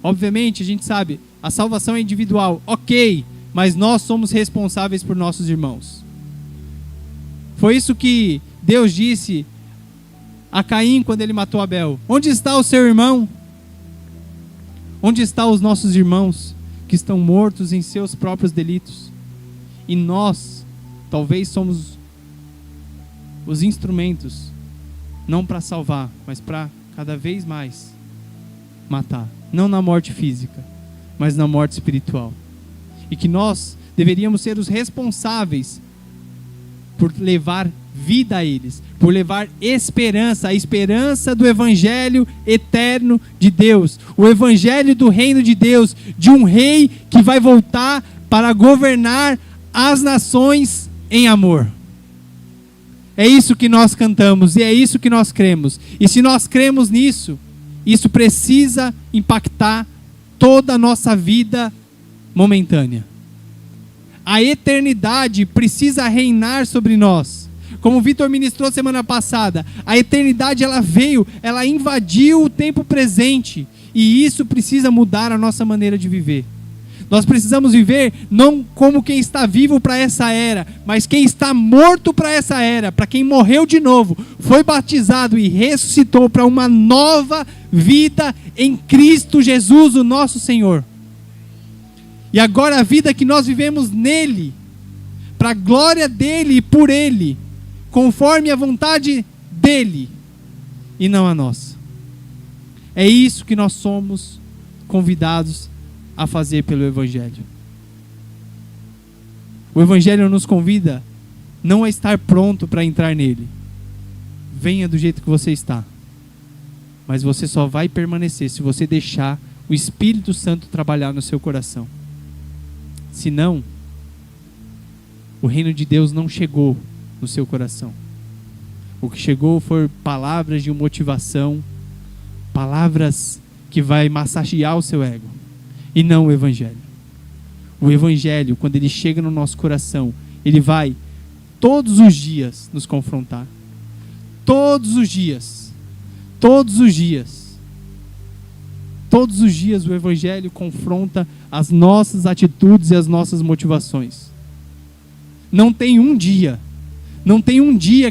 Obviamente, a gente sabe, a salvação é individual, ok, mas nós somos responsáveis por nossos irmãos. Foi isso que Deus disse a Caim quando ele matou Abel. Onde está o seu irmão? Onde estão os nossos irmãos que estão mortos em seus próprios delitos? E nós, talvez somos os instrumentos, não para salvar, mas para cada vez mais matar. Não na morte física, mas na morte espiritual. E que nós deveríamos ser os responsáveis por levar vida a eles, por levar esperança, a esperança do evangelho eterno de Deus, o evangelho do reino de Deus, de um rei que vai voltar para governar as nações em amor. É isso que nós cantamos e é isso que nós cremos. E se nós cremos nisso, isso precisa impactar toda a nossa vida momentânea. A eternidade precisa reinar sobre nós. Como o Vitor ministrou semana passada, a eternidade ela veio, ela invadiu o tempo presente. E isso precisa mudar a nossa maneira de viver. Nós precisamos viver não como quem está vivo para essa era, mas quem está morto para essa era, para quem morreu de novo, foi batizado e ressuscitou para uma nova vida em Cristo Jesus, o nosso Senhor. E agora a vida que nós vivemos nele, para a glória dele e por ele, conforme a vontade dele e não a nossa. É isso que nós somos convidados a fazer pelo Evangelho. O Evangelho nos convida não a estar pronto para entrar nele. Venha do jeito que você está. Mas você só vai permanecer se você deixar o Espírito Santo trabalhar no seu coração. Senão, o reino de Deus não chegou no seu coração. O que chegou foi palavras de motivação, palavras que vai massagear o seu ego, e não o Evangelho. O Evangelho, quando ele chega no nosso coração, ele vai todos os dias nos confrontar. Todos os dias. Todos os dias. Todos os dias o Evangelho confronta as nossas atitudes e as nossas motivações. Não tem um dia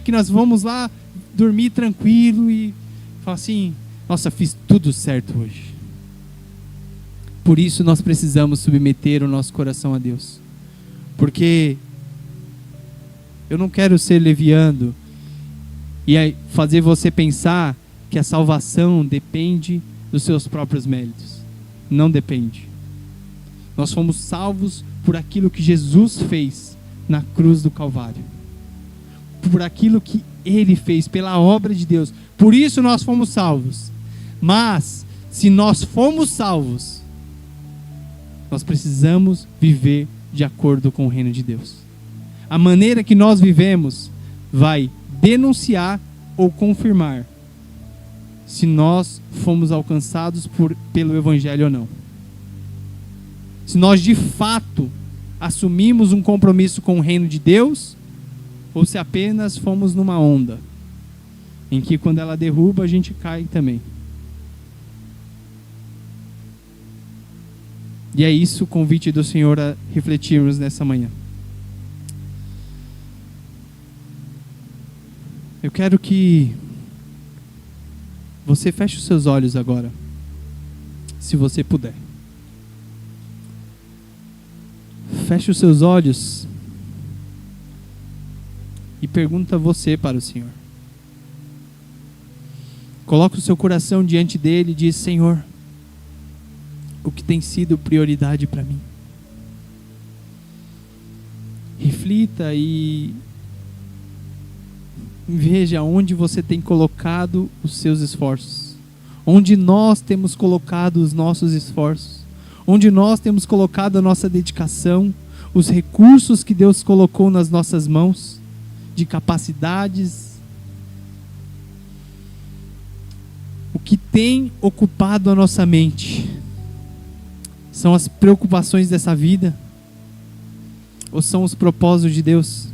que nós vamos lá dormir tranquilo e falar assim, nossa, fiz tudo certo hoje. Por isso nós precisamos submeter o nosso coração a Deus. Porque eu não quero ser leviano e fazer você pensar que a salvação depende dos seus próprios méritos. Não depende. Nós fomos salvos por aquilo que Jesus fez na cruz do Calvário. Por aquilo que Ele fez, pela obra de Deus. Por isso nós fomos salvos. Mas, se nós fomos salvos, nós precisamos viver de acordo com o reino de Deus. A maneira que nós vivemos vai denunciar ou confirmar se nós fomos alcançados pelo Evangelho ou não. Se nós de fato assumimos um compromisso com o reino de Deus, ou se apenas fomos numa onda, em que quando ela derruba a gente cai também. E é isso o convite do Senhor a refletirmos nessa manhã. Eu quero que você feche os seus olhos agora, se você puder. Feche os seus olhos e pergunta você para o Senhor. Coloque o seu coração diante dele e diz: Senhor, o que tem sido prioridade para mim? Reflita e veja onde você tem colocado os seus esforços, onde nós temos colocado os nossos esforços, onde nós temos colocado a nossa dedicação, os recursos que Deus colocou nas nossas mãos, de capacidades. O que tem ocupado a nossa mente são as preocupações dessa vida ou são os propósitos de Deus?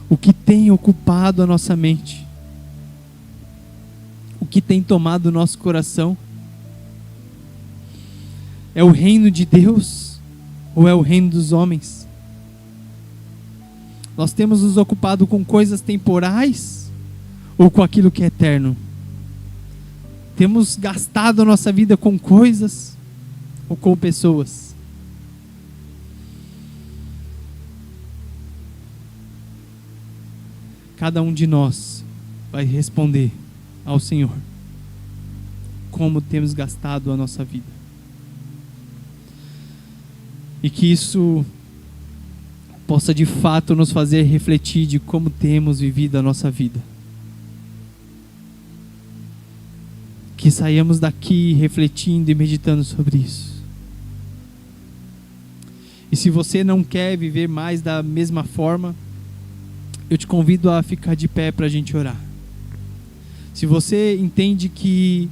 O que tem ocupado a nossa mente? O que tem tomado o nosso coração? É o reino de Deus ou é o reino dos homens? Nós temos nos ocupado com coisas temporais ou com aquilo que é eterno? Temos gastado a nossa vida com coisas ou com pessoas? Cada um de nós vai responder ao Senhor como temos gastado a nossa vida. E que isso possa de fato nos fazer refletir de como temos vivido a nossa vida. Que saiamos daqui refletindo e meditando sobre isso. E se você não quer viver mais da mesma forma, eu te convido a ficar de pé para a gente orar. Se você entende que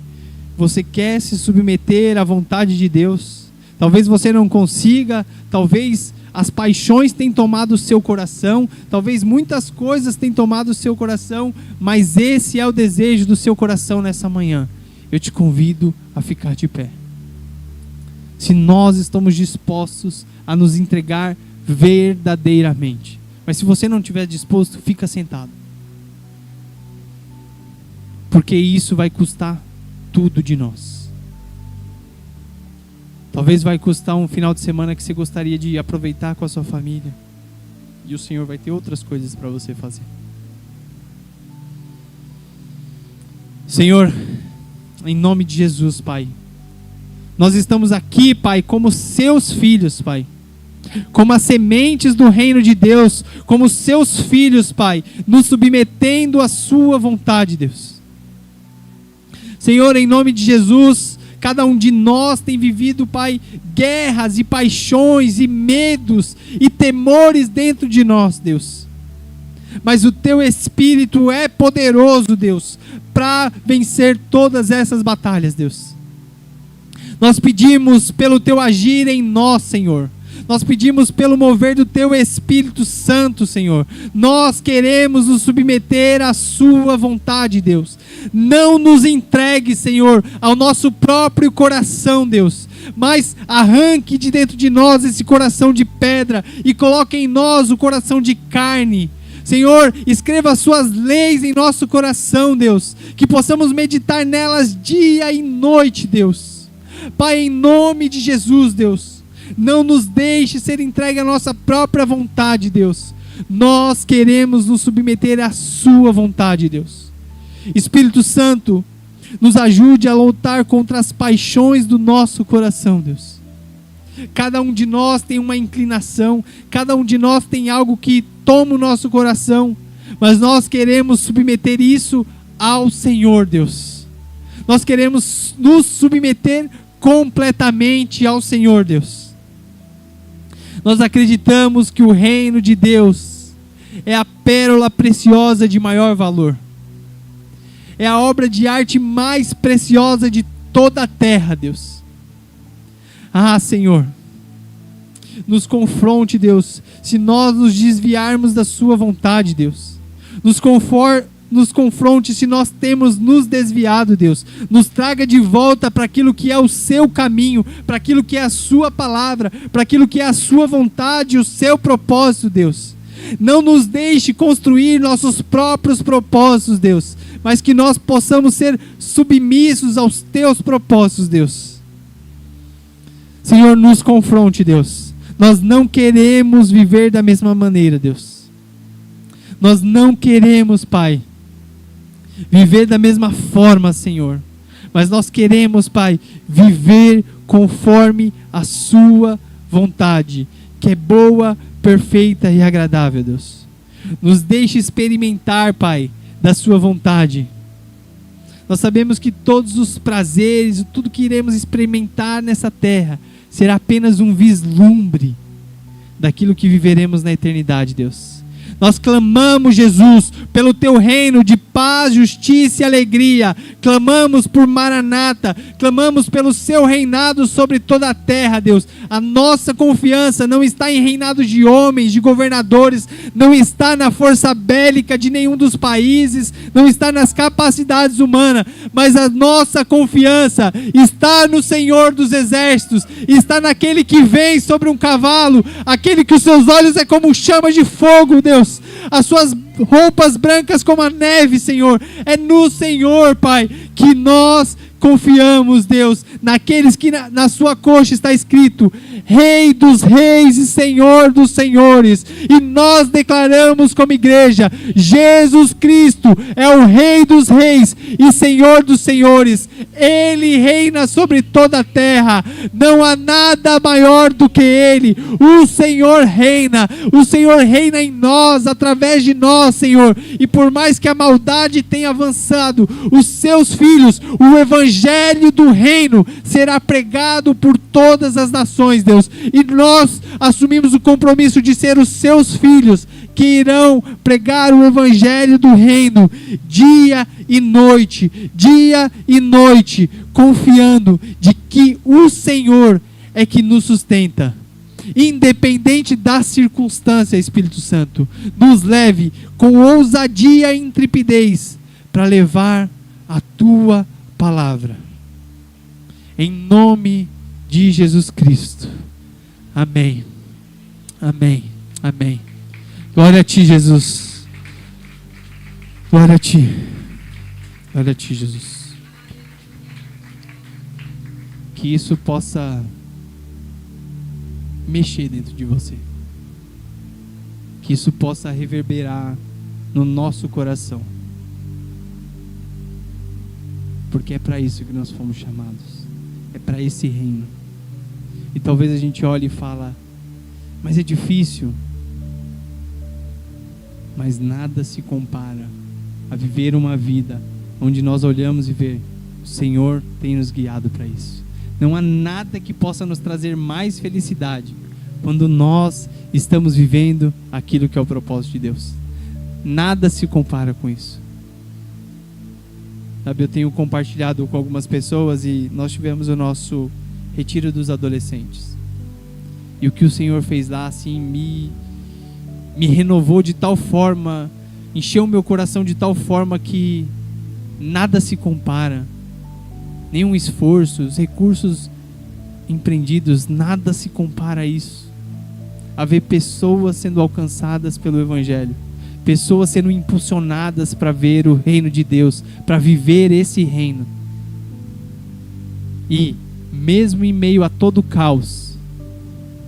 você quer se submeter à vontade de Deus, talvez você não consiga, talvez as paixões tenham tomado o seu coração, talvez muitas coisas tenham tomado o seu coração, mas esse é o desejo do seu coração nessa manhã. Eu te convido a ficar de pé. Se nós estamos dispostos a nos entregar verdadeiramente. Mas se você não estiver disposto, fica sentado. Porque isso vai custar tudo de nós. Talvez vai custar um final de semana que você gostaria de aproveitar com a sua família. E o Senhor vai ter outras coisas para você fazer. Senhor, em nome de Jesus, Pai, nós estamos aqui, Pai, como seus filhos, Pai, como as sementes do reino de Deus, como seus filhos, Pai, nos submetendo à sua vontade, Deus. Senhor, em nome de Jesus, cada um de nós tem vivido, Pai, guerras e paixões e medos e temores dentro de nós, Deus. Mas o Teu Espírito é poderoso, Deus, para vencer todas essas batalhas, Deus. Nós pedimos pelo Teu agir em nós, Senhor. Nós pedimos pelo mover do Teu Espírito Santo, Senhor. Nós queremos nos submeter à Sua vontade, Deus. Não nos entregue, Senhor, ao nosso próprio coração, Deus. Mas arranque de dentro de nós esse coração de pedra e coloque em nós o coração de carne. Senhor, escreva as Suas leis em nosso coração, Deus. Que possamos meditar nelas dia e noite, Deus. Pai, em nome de Jesus, Deus. Não nos deixe ser entregue à nossa própria vontade, Deus. Nós queremos nos submeter à Sua vontade, Deus. Espírito Santo, nos ajude a lutar contra as paixões do nosso coração, Deus. Cada um de nós tem uma inclinação, cada um de nós tem algo que toma o nosso coração, mas nós queremos submeter isso ao Senhor, Deus. Nós queremos nos submeter completamente ao Senhor, Deus. Nós acreditamos que o reino de Deus é a pérola preciosa de maior valor. É a obra de arte mais preciosa de toda a terra, Deus. Ah, Senhor, nos confronte, Deus, se nós nos desviarmos da Sua vontade, Deus. Nos confronte se nós temos nos desviado, Deus. Nos traga de volta para aquilo que é o Seu caminho, para aquilo que é a Sua palavra, para aquilo que é a Sua vontade, o Seu propósito, Deus. Não nos deixe construir nossos próprios propósitos, Deus, mas que nós possamos ser submissos aos Teus propósitos, Deus. Senhor, nos confronte, Deus. Nós não queremos viver da mesma maneira, Deus. Nós não queremos, Pai, viver da mesma forma, Senhor. Mas nós queremos, Pai, viver conforme a Sua vontade, que é boa, perfeita e agradável, Deus. Nos deixe experimentar, Pai, da Sua vontade. Nós sabemos que todos os prazeres, tudo que iremos experimentar nessa terra, será apenas um vislumbre daquilo que viveremos na eternidade, Deus. Nós clamamos, Jesus, pelo Teu reino de paz, justiça e alegria. Clamamos por Maranata. Clamamos pelo Seu reinado sobre toda a terra, Deus. A nossa confiança não está em reinados de homens, de governadores. Não está na força bélica de nenhum dos países. Não está nas capacidades humanas. Mas a nossa confiança está no Senhor dos Exércitos. Está naquele que vem sobre um cavalo. Aquele que os seus olhos é como chama de fogo, Deus. Deus, as suas roupas brancas como a neve, Senhor. É no Senhor, Pai, que nós confiamos, Deus, naqueles que na sua coxa está escrito Rei dos Reis e Senhor dos Senhores, e nós declaramos como igreja, Jesus Cristo é o Rei dos Reis e Senhor dos Senhores. Ele reina sobre toda a terra, não há nada maior do que Ele. O Senhor reina em nós, através de nós, Senhor, e por mais que a maldade tenha avançado, os seus filhos, o evangelho do reino será pregado por todas as nações, Deus, e nós assumimos o compromisso de ser os seus filhos, que irão pregar o evangelho do reino, dia e noite, confiando de que o Senhor é que nos sustenta. Independente da circunstância, Espírito Santo, nos leve com ousadia e intrepidez para levar a Tua palavra. Em nome de Jesus Cristo. Amém. Amém. Amém. Glória a Ti, Jesus. Glória a Ti. Glória a Ti, Jesus. Que isso possa mexer dentro de você. Que isso possa reverberar no nosso coração. Porque é para isso que nós fomos chamados. É para esse reino. E talvez a gente olhe e fala, mas é difícil. Mas nada se compara a viver uma vida onde nós olhamos e vê, o Senhor tem nos guiado para isso. Não há nada que possa nos trazer mais felicidade quando nós estamos vivendo aquilo que é o propósito de Deus. Nada se compara com isso. Sabe, eu tenho compartilhado com algumas pessoas e nós tivemos o nosso retiro dos adolescentes. E o que o Senhor fez lá, assim, me renovou de tal forma, encheu o meu coração de tal forma que nada se compara. Nenhum esforço, os recursos empreendidos, nada se compara a isso. A ver pessoas sendo alcançadas pelo Evangelho, pessoas sendo impulsionadas para ver o reino de Deus, para viver esse reino. E, mesmo em meio a todo o caos,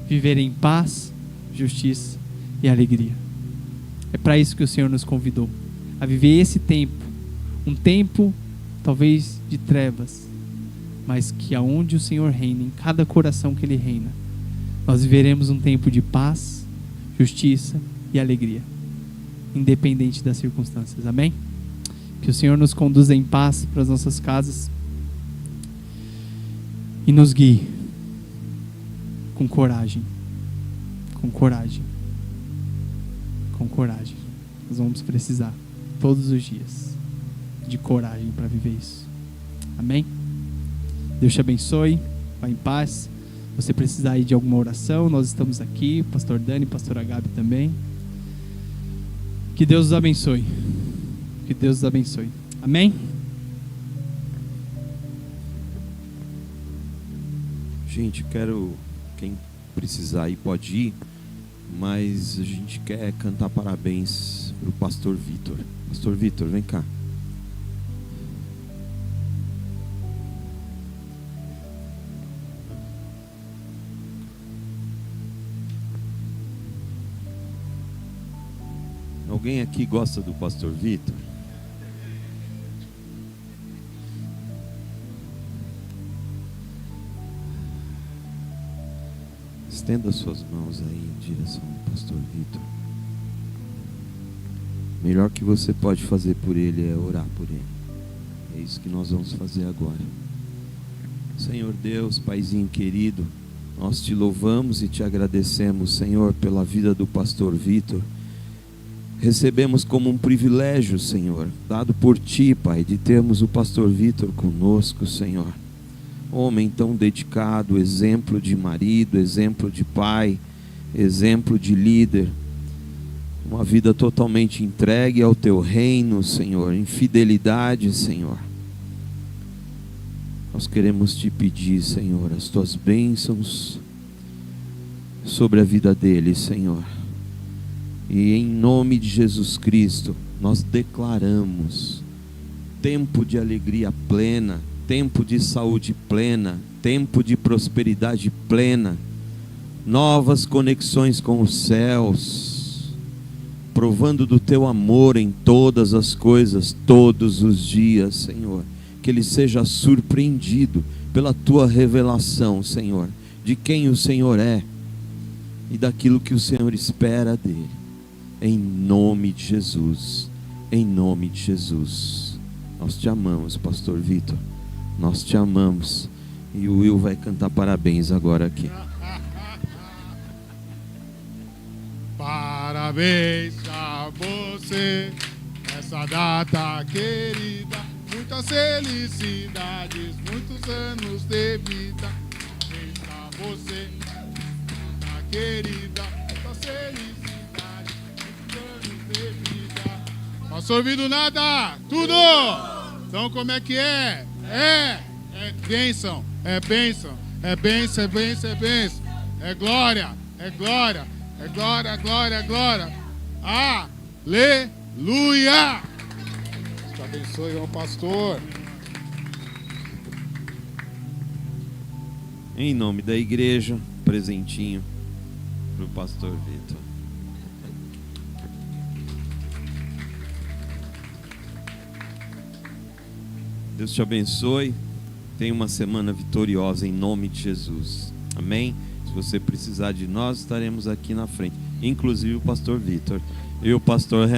viver em paz, justiça e alegria. É para isso que o Senhor nos convidou, a viver esse tempo, um tempo talvez de trevas, mas que aonde o Senhor reina, em cada coração que Ele reina, nós viveremos um tempo de paz, justiça e alegria, independente das circunstâncias. Amém? Que o Senhor nos conduza em paz para as nossas casas e nos guie com coragem, com coragem, com coragem. Nós vamos precisar todos os dias de coragem para viver isso. Amém? Deus te abençoe, vá em paz. Se você precisar aí de alguma oração, nós estamos aqui, pastor Dani, pastora Gabi também. Que Deus os abençoe. Que Deus os abençoe. Amém? Gente, quem precisar aí pode ir, mas a gente quer cantar parabéns para o pastor Vitor. Pastor Vitor, vem cá. Alguém aqui gosta do pastor Vitor? Estenda suas mãos aí em direção ao pastor Vitor. O melhor que você pode fazer por ele é orar por ele. É isso que nós vamos fazer agora. Senhor Deus, Paizinho querido, nós te louvamos e te agradecemos, Senhor, pela vida do pastor Vitor. Recebemos como um privilégio, Senhor, dado por Ti, Pai, de termos o pastor Vitor conosco, Senhor. Homem tão dedicado, exemplo de marido, exemplo de pai, exemplo de líder. Uma vida totalmente entregue ao Teu reino, Senhor, em fidelidade, Senhor. Nós queremos Te pedir, Senhor, as Tuas bênçãos sobre a vida dele, Senhor. E em nome de Jesus Cristo, nós declaramos tempo de alegria plena, tempo de saúde plena, tempo de prosperidade plena, novas conexões com os céus, provando do teu amor em todas as coisas, todos os dias, Senhor. Que ele seja surpreendido pela tua revelação, Senhor, de quem o Senhor é e daquilo que o Senhor espera dele. Em nome de Jesus, em nome de Jesus. Nós te amamos, pastor Vitor. Nós te amamos. E o Will vai cantar parabéns agora aqui. Parabéns a você, nessa data querida. Muitas felicidades, muitos anos de vida. Parabéns a você, data querida. Muitas felicidades, muitos anos de vida. Pastor Vitor, nada, tudo! Então como é que é? É bênção, é bênção, é bênção, é bênção, é bênção. É glória, é glória, é glória, glória, glória. Aleluia! Deus te abençoe, irmão pastor. Em nome da igreja, presentinho para o pastor Vitor. Deus te abençoe. Tenha uma semana vitoriosa em nome de Jesus. Amém? Se você precisar de nós, estaremos aqui na frente. Inclusive o pastor Vitor e o pastor Renato.